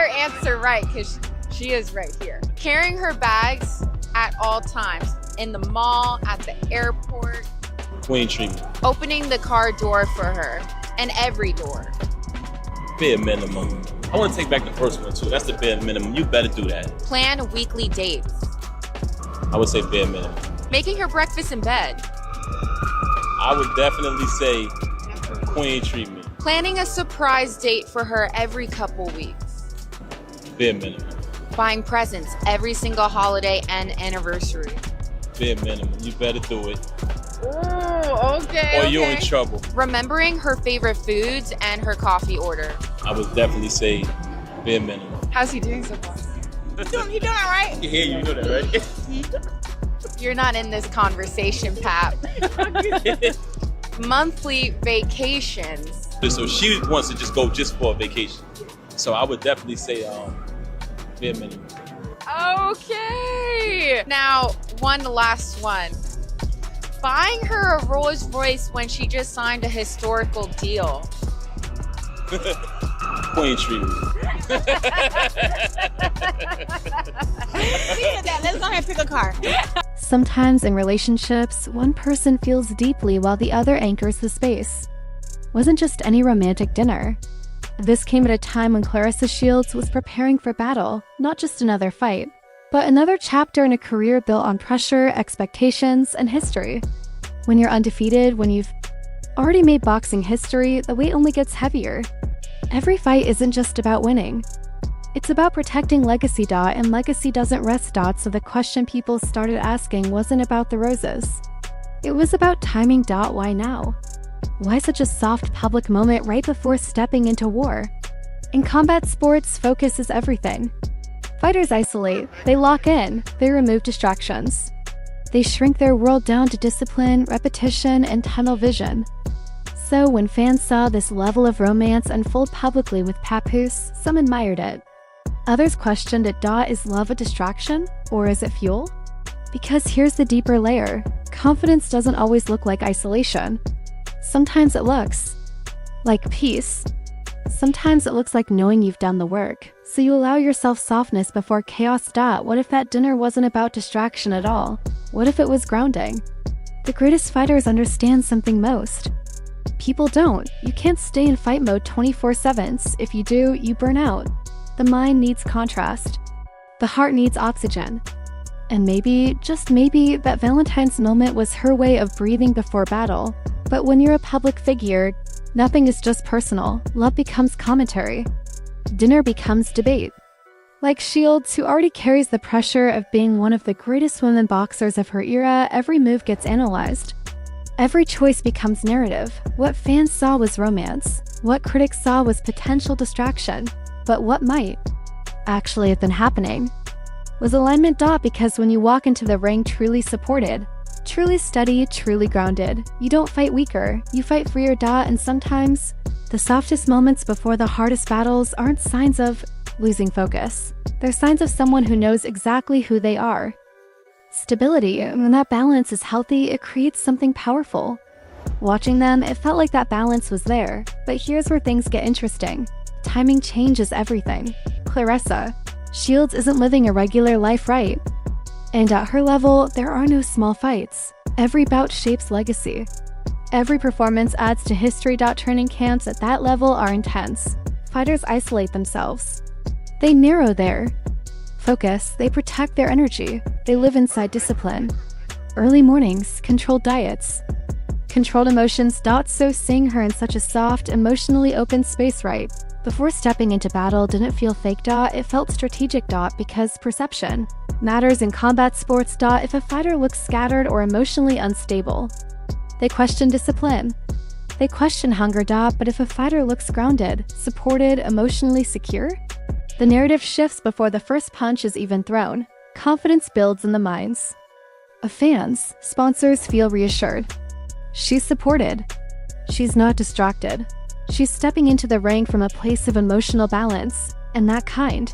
better answer right because she is right here. Carrying her bags at all times, in the mall, at the airport. Queen treatment. Opening the car door for her, and every door. Bare minimum. I want to take back the first one too. That's the bare minimum. You better do that. Plan weekly dates. I would say bare minimum. Making her breakfast in bed. I would definitely say queen treatment. Planning a surprise date for her every couple weeks. Bare minimum. Buying presents every single holiday and anniversary. Bare minimum. You better do it. Oh, okay. Or you're in trouble. Remembering her favorite foods and her coffee order. I would definitely say bare minimum. How's he doing so far? He doing all right. Yeah, you know that, right? You're not in this conversation, Pap. Monthly vacations. So she wants to just go just for a vacation. So I would definitely say bare minimum. Okay. Now, one last one. Buying her a Rolls Royce when she just signed a historical deal. Queen treatment. Let's go ahead and pick a car. Sometimes in relationships, one person feels deeply while the other anchors the space. Wasn't just any romantic dinner. This came at a time when Claressa Shields was preparing for battle, not just another fight, but another chapter in a career built on pressure, expectations, and history. When you're undefeated, when you've already made boxing history, the weight only gets heavier. Every fight isn't just about winning. It's about protecting legacy. And legacy doesn't rest. So the question people started asking wasn't about the roses. It was about timing. Why now? Why such a soft public moment right before stepping into war? In combat sports, focus is everything. Fighters isolate, they lock in, they remove distractions. They shrink their world down to discipline, repetition, and tunnel vision. So when fans saw this level of romance unfold publicly with Papoose, some admired it. Others questioned it. Is love a distraction, or is it fuel? Because here's the deeper layer. Confidence doesn't always look like isolation. Sometimes it looks like peace. Sometimes it looks like knowing you've done the work, so you allow yourself softness before chaos. What if that dinner wasn't about distraction at all? What if it was grounding? The greatest fighters understand something most people don't. You can't stay in fight mode 24/7. If you do, you burn out. The mind needs contrast. The heart needs oxygen. And maybe, just maybe, that Valentine's moment was her way of breathing before battle. But when you're a public figure, nothing is just personal. Love becomes commentary. Dinner becomes debate. Like Shields, who already carries the pressure of being one of the greatest women boxers of her era, every move gets analyzed. Every choice becomes narrative. What fans saw was romance. What critics saw was potential distraction. But what might actually have been happening was alignment. Because when you walk into the ring truly supported, truly steady, truly grounded, you don't fight weaker, you fight freer. And sometimes, the softest moments before the hardest battles aren't signs of losing focus. They're signs of someone who knows exactly who they are. Stability, when that balance is healthy, it creates something powerful. Watching them, it felt like that balance was there. But here's where things get interesting. Timing changes everything. Claressa Shields isn't living a regular life, right? And at her level, there are no small fights. Every bout shapes legacy. Every performance adds to history. Training camps at that level are intense. Fighters isolate themselves. They narrow their focus, they protect their energy, they live inside discipline. Early mornings, controlled diets, controlled emotions. So seeing her in such a soft, emotionally open space right before stepping into battle didn't feel fake. It felt strategic. Because perception matters in combat sports. If a fighter looks scattered or emotionally unstable, they question discipline. They question hunger. But if a fighter looks grounded, supported, emotionally secure, the narrative shifts before the first punch is even thrown. Confidence builds in the minds of fans. Sponsors feel reassured. She's supported. She's not distracted. She's stepping into the ring from a place of emotional balance, and that kind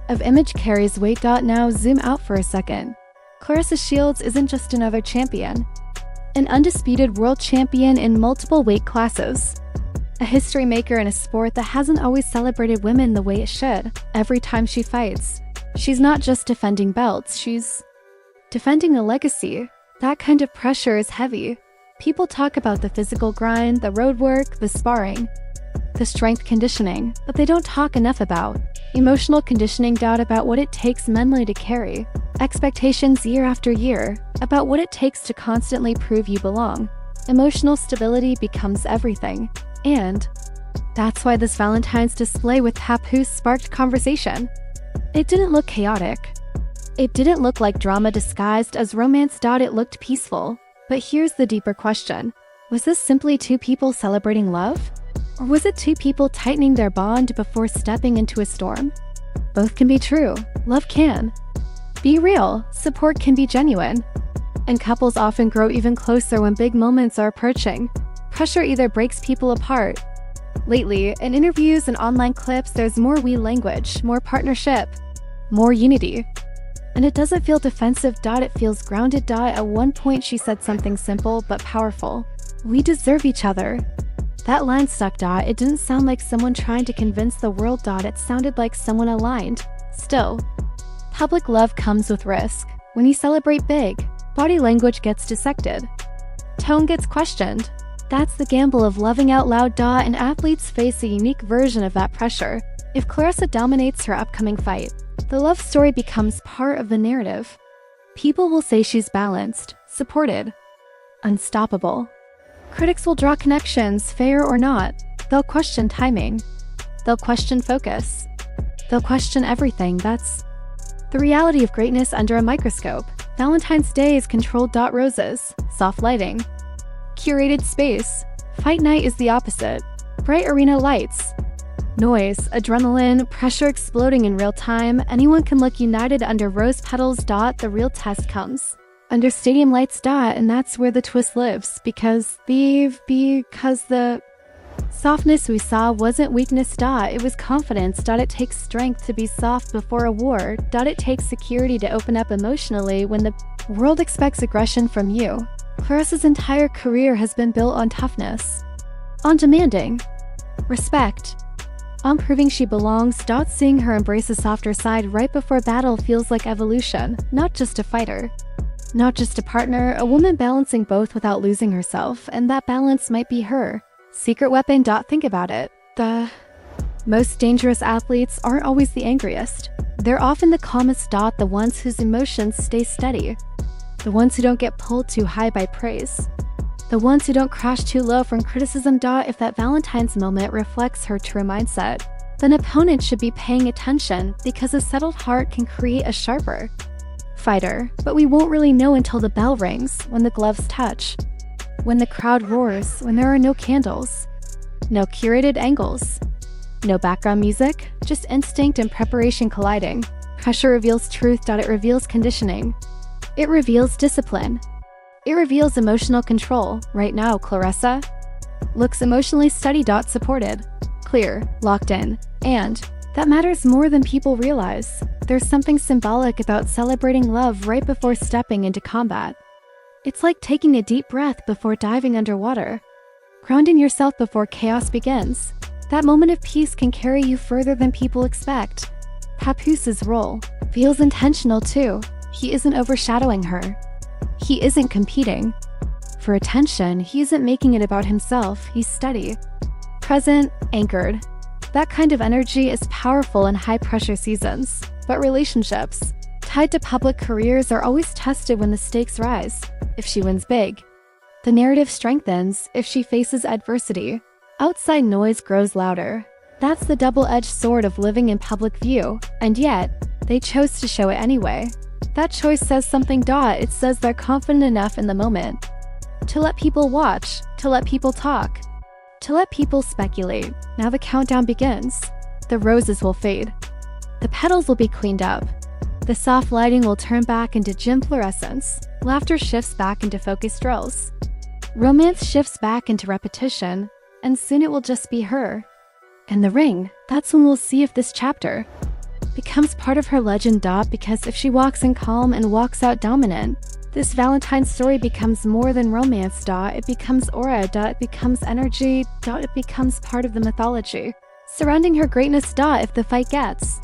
of image carries weight. Now zoom out for a second. Claressa Shields isn't just another champion. An undisputed world champion in multiple weight classes. a history maker in a sport that hasn't always celebrated women the way it should. Every time she fights, she's not just defending belts, she's defending a legacy. That kind of pressure is heavy. People talk about the physical grind, the road work, the sparring, the strength conditioning, but they don't talk enough about emotional conditioning. About what it takes mentally to carry expectations year after year, about what it takes to constantly prove you belong. Emotional stability becomes everything, and that's why this Valentine's display with Papoose sparked conversation. It didn't look chaotic. It didn't look like drama disguised as romance. It looked peaceful. But here's the deeper question. Was this simply two people celebrating love? Or was it two people tightening their bond before stepping into a storm? Both can be true. Love can be real. Support can be genuine. And couples often grow even closer when big moments are approaching. Pressure either breaks people apart. Lately, in interviews and online clips, there's more we language, more partnership, more unity. And it doesn't feel defensive. It feels grounded. At one point she said something simple but powerful. We deserve each other. That line stuck. It didn't sound like someone trying to convince the world. It sounded like someone aligned. Still, public love comes with risk. When you celebrate big, body language gets dissected. Tone gets questioned. That's the gamble of loving out loud. And athletes face a unique version of that pressure. If Claressa dominates her upcoming fight, the love story becomes part of the narrative. People will say she's balanced, supported, unstoppable. Critics will draw connections, fair or not. They'll question timing. They'll question focus. They'll question everything. That's the reality of greatness under a microscope. Valentine's Day is controlled. Roses, soft lighting, curated space. Fight night is the opposite. Bright arena lights, noise, adrenaline, pressure exploding in real time. Anyone can look united under rose petals. The real test comes under stadium lights. And that's where the twist lives. Because the softness we saw wasn't weakness. It was confidence. It takes strength to be soft before a war. It takes security to open up emotionally when the world expects aggression from you. Claressa's entire career has been built on toughness, on demanding respect, on proving she belongs. Seeing her embrace a softer side right before battle feels like evolution, not just a fighter, not just a partner, a woman balancing both without losing herself, and that balance might be her secret weapon. Think about it. The most dangerous athletes aren't always the angriest. They're often the calmest. The ones whose emotions stay steady. The ones who don't get pulled too high by praise. The ones who don't crash too low from criticism. If that Valentine's moment reflects her true mindset, then opponents should be paying attention, because a settled heart can create a sharper fighter. But we won't really know until the bell rings, when the gloves touch, when the crowd roars, when there are no candles, no curated angles, no background music, just instinct and preparation colliding. Pressure reveals truth. It reveals conditioning. It reveals discipline. It reveals emotional control. Right now, Claressa looks emotionally steady. Supported, clear, locked in. And that matters more than people realize. There's something symbolic about celebrating love right before stepping into combat. It's like taking a deep breath before diving underwater, grounding yourself before chaos begins. That moment of peace can carry you further than people expect. Papoose's role feels intentional too. He isn't overshadowing her. He isn't competing for attention. He isn't making it about himself. He's steady, present, anchored. That kind of energy is powerful in high-pressure seasons. But relationships tied to public careers are always tested when the stakes rise. If she wins big, the narrative strengthens. If she faces adversity, outside noise grows louder. That's the double-edged sword of living in public view. And yet, they chose to show it anyway. That choice says something. It says they're confident enough in the moment to let people watch, to let people talk, to let people speculate. Now the countdown begins. The roses will fade. The petals will be cleaned up. The soft lighting will turn back into gym fluorescence. Laughter shifts back into focused drills. Romance shifts back into repetition. And soon it will just be her and the ring. That's when we'll see if this chapter becomes part of her legend. Because if she walks in calm and walks out dominant, This Valentine's story becomes more than romance, It becomes aura, It becomes energy, It becomes part of the mythology surrounding her greatness, If the fight gets